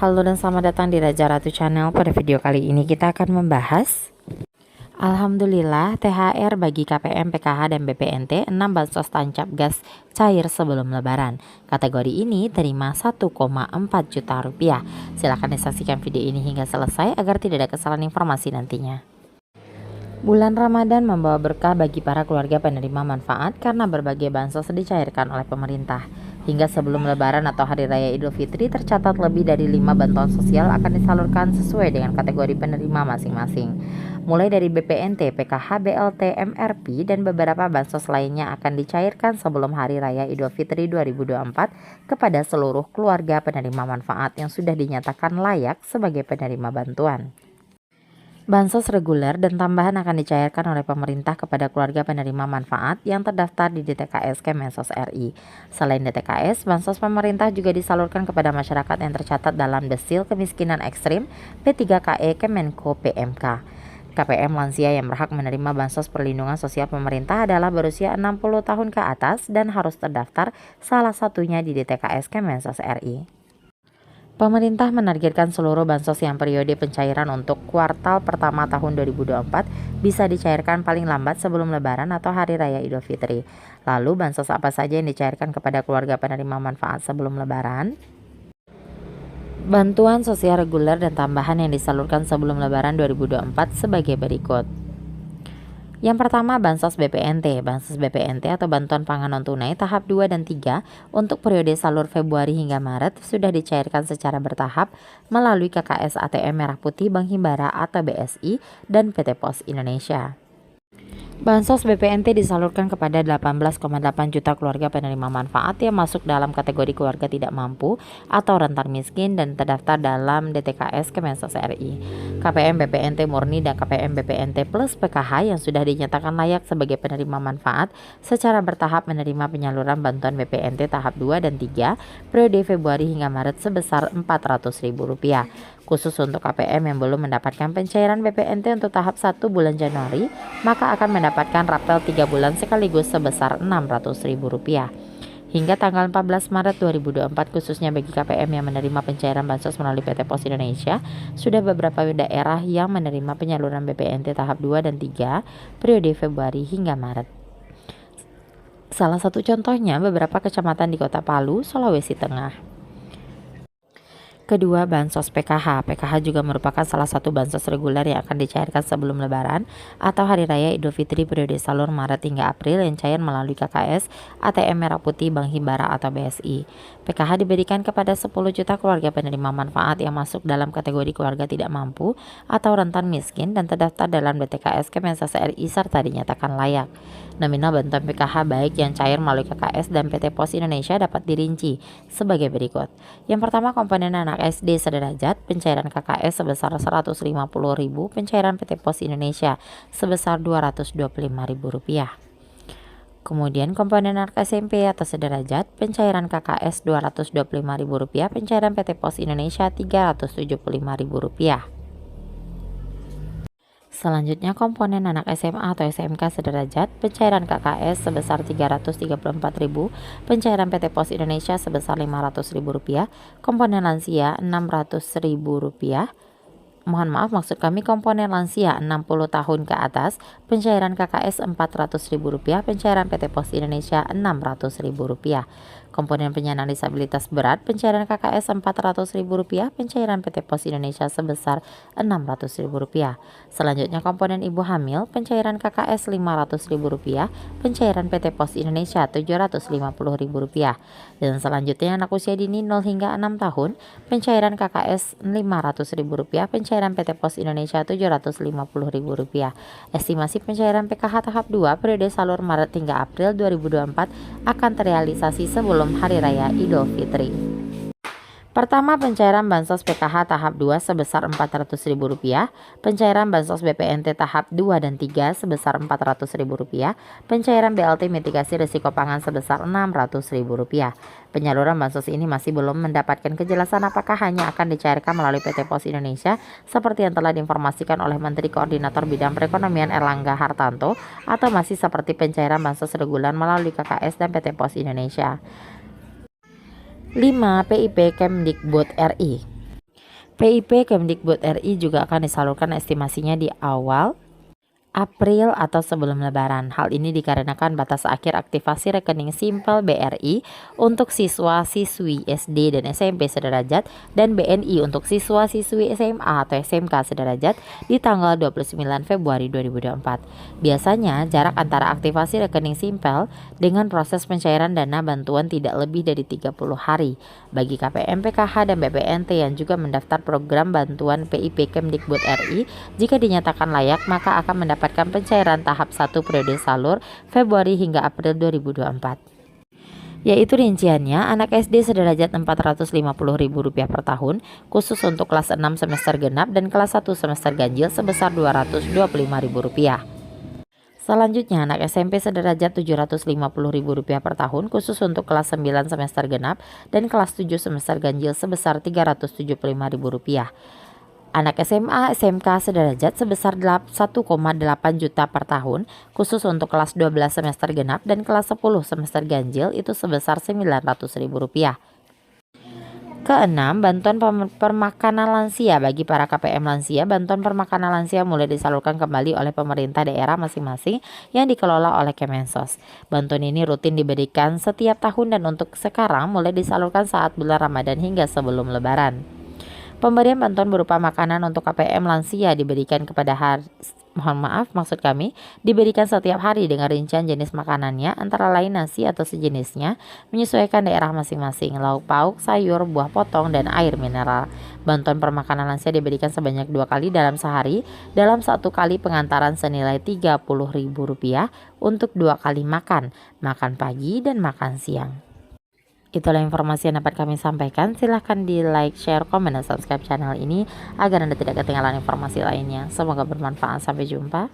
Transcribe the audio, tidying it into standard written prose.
Halo dan selamat datang di Raja Ratu Channel. Pada video kali ini kita akan membahas Alhamdulillah THR bagi KPM, PKH, dan BPNT 6 bansos tancap gas cair sebelum lebaran. Kategori ini terima 1,4 juta rupiah. Silahkan disaksikan video ini hingga selesai agar tidak ada kesalahan informasi nantinya. Bulan Ramadan membawa berkah bagi para keluarga penerima manfaat karena berbagai bansos dicairkan oleh pemerintah. Hingga sebelum Lebaran atau Hari Raya Idul Fitri tercatat lebih dari 5 bantuan sosial akan disalurkan sesuai dengan kategori penerima masing-masing. Mulai dari BPNT, PKH, BLT, MRP, dan beberapa bansos lainnya akan dicairkan sebelum Hari Raya Idul Fitri 2024 kepada seluruh keluarga penerima manfaat yang sudah dinyatakan layak sebagai penerima bantuan. Bansos reguler dan tambahan akan dicairkan oleh pemerintah kepada keluarga penerima manfaat yang terdaftar di DTKS Kemensos RI. Selain DTKS, bansos pemerintah juga disalurkan kepada masyarakat yang tercatat dalam Desil Kemiskinan Ekstrim P3KE Kemenko PMK. KPM lansia yang berhak menerima bansos perlindungan sosial pemerintah adalah berusia 60 tahun ke atas dan harus terdaftar salah satunya di DTKS Kemensos RI. Pemerintah menargetkan seluruh bansos yang periode pencairan untuk kuartal pertama tahun 2024 bisa dicairkan paling lambat sebelum Lebaran atau Hari Raya Idul Fitri. Lalu bansos apa saja yang dicairkan kepada keluarga penerima manfaat sebelum Lebaran? Bantuan sosial reguler dan tambahan yang disalurkan sebelum Lebaran 2024 sebagai berikut. Yang pertama, Bansos BPNT. Bansos BPNT atau Bantuan Pangan Non-Tunai tahap 2 dan 3 untuk periode salur Februari hingga Maret sudah dicairkan secara bertahap melalui KKS ATM Merah Putih Bank Himbara atau BSI dan PT Pos Indonesia. Bansos BPNT disalurkan kepada 18,8 juta keluarga penerima manfaat yang masuk dalam kategori keluarga tidak mampu atau rentan miskin dan terdaftar dalam DTKS Kemensos RI. KPM BPNT murni dan KPM BPNT plus PKH yang sudah dinyatakan layak sebagai penerima manfaat secara bertahap menerima penyaluran bantuan BPNT tahap 2 dan 3 periode Februari hingga Maret sebesar Rp400.000. Khusus untuk KPM yang belum mendapatkan pencairan BPNT untuk tahap 1 bulan Januari, maka akan mendapatkan rapel 3 bulan sekaligus sebesar Rp600.000. Hingga tanggal 14 Maret 2024 khususnya bagi KPM yang menerima pencairan bansos melalui PT Pos Indonesia, sudah beberapa daerah yang menerima penyaluran BPNT tahap 2 dan 3 periode Februari hingga Maret. Salah satu contohnya beberapa kecamatan di Kota Palu, Sulawesi Tengah. Kedua, bansos PKH. PKH juga merupakan salah satu bansos reguler yang akan dicairkan sebelum Lebaran atau Hari Raya Idul Fitri periode salur Maret hingga April yang cair melalui KKS ATM Merah Putih Bank Himbara atau BSI. PKH diberikan kepada 10 juta keluarga penerima manfaat yang masuk dalam kategori keluarga tidak mampu atau rentan miskin dan terdaftar dalam DTKS Kemensos RI serta dinyatakan layak. Nominal bantuan PKH baik yang cair melalui KKS dan PT Pos Indonesia dapat dirinci sebagai berikut. Yang pertama, komponen anak SD sederajat, pencairan KKS sebesar Rp150.000, pencairan PT Pos Indonesia sebesar Rp225.000. Kemudian komponen anak SMP atau sederajat, pencairan KKS Rp225.000, pencairan PT Pos Indonesia Rp375.000. Selanjutnya komponen anak SMA atau SMK sederajat, pencairan KKS sebesar Rp334.000, pencairan PT Pos Indonesia sebesar Rp500.000, komponen lansia Rp600.000. Mohon maaf, maksud kami komponen lansia 60 tahun ke atas, pencairan KKS Rp400.000, pencairan PT Pos Indonesia Rp600.000. Komponen penyandang disabilitas berat, pencairan KKS Rp400.000, pencairan PT Pos Indonesia sebesar Rp600.000. Selanjutnya komponen ibu hamil, pencairan KKS Rp500.000, pencairan PT Pos Indonesia Rp750.000. Dan selanjutnya anak usia dini 0 hingga 6 tahun, pencairan KKS Rp500.000, pencairan PT Pos Indonesia Rp750.000. Estimasi pencairan PKH tahap 2 periode salur Maret hingga April 2024 akan terrealisasi sebelum Hari Raya Idul Fitri. Pertama, pencairan bansos PKH tahap 2 sebesar Rp400.000, pencairan bansos BPNT tahap 2 dan 3 sebesar Rp400.000, pencairan BLT mitigasi risiko pangan sebesar Rp600.000. Penyaluran bansos ini masih belum mendapatkan kejelasan apakah hanya akan dicairkan melalui PT Pos Indonesia seperti yang telah diinformasikan oleh Menteri Koordinator Bidang Perekonomian Erlangga Hartanto atau masih seperti pencairan bansos reguler melalui KKS dan PT Pos Indonesia. 5. PIP Kemdikbud RI. PIP Kemdikbud RI juga akan disalurkan estimasinya di awal April atau sebelum Lebaran. Hal ini dikarenakan batas akhir aktivasi rekening simpel BRI untuk siswa-siswi SD dan SMP sederajat dan BNI untuk siswa-siswi SMA atau SMK sederajat di tanggal 29 Februari 2024. Biasanya jarak antara aktivasi rekening simpel dengan proses pencairan dana bantuan tidak lebih dari 30 hari. Bagi KPM, PKH, dan BPNT yang juga mendaftar program bantuan PIP Kemdikbud RI, jika dinyatakan layak maka akan mendapatkan pencairan tahap 1 periode salur Februari hingga April 2024. Yaitu rinciannya, anak SD sederajat Rp450.000 per tahun khusus untuk kelas 6 semester genap dan kelas 1 semester ganjil sebesar Rp225.000. Selanjutnya, anak SMP sederajat Rp750.000 per tahun khusus untuk kelas 9 semester genap dan kelas 7 semester ganjil sebesar Rp375.000. Anak SMA SMK sederajat sebesar 1,8 juta per tahun khusus untuk kelas 12 semester genap dan kelas 10 semester ganjil itu sebesar Rp900.000. Keenam, bantuan permakanan lansia. Bagi para KPM lansia, bantuan permakanan lansia mulai disalurkan kembali oleh pemerintah daerah masing-masing yang dikelola oleh Kemensos. Bantuan ini rutin diberikan setiap tahun dan untuk sekarang mulai disalurkan saat bulan Ramadan hingga sebelum Lebaran. Pemberian bantuan berupa makanan untuk KPM lansia diberikan diberikan setiap hari dengan rincian jenis makanannya antara lain nasi atau sejenisnya menyesuaikan daerah masing-masing, lauk pauk, sayur, buah potong, dan air mineral. Bantuan permakanan lansia diberikan sebanyak 2 kali dalam sehari dalam 1 kali pengantaran senilai Rp30.000 untuk 2 kali makan pagi dan makan siang. Itulah informasi yang dapat kami sampaikan. Silahkan di like, share, komen, dan subscribe channel ini agar Anda tidak ketinggalan informasi lainnya. Semoga bermanfaat. Sampai jumpa.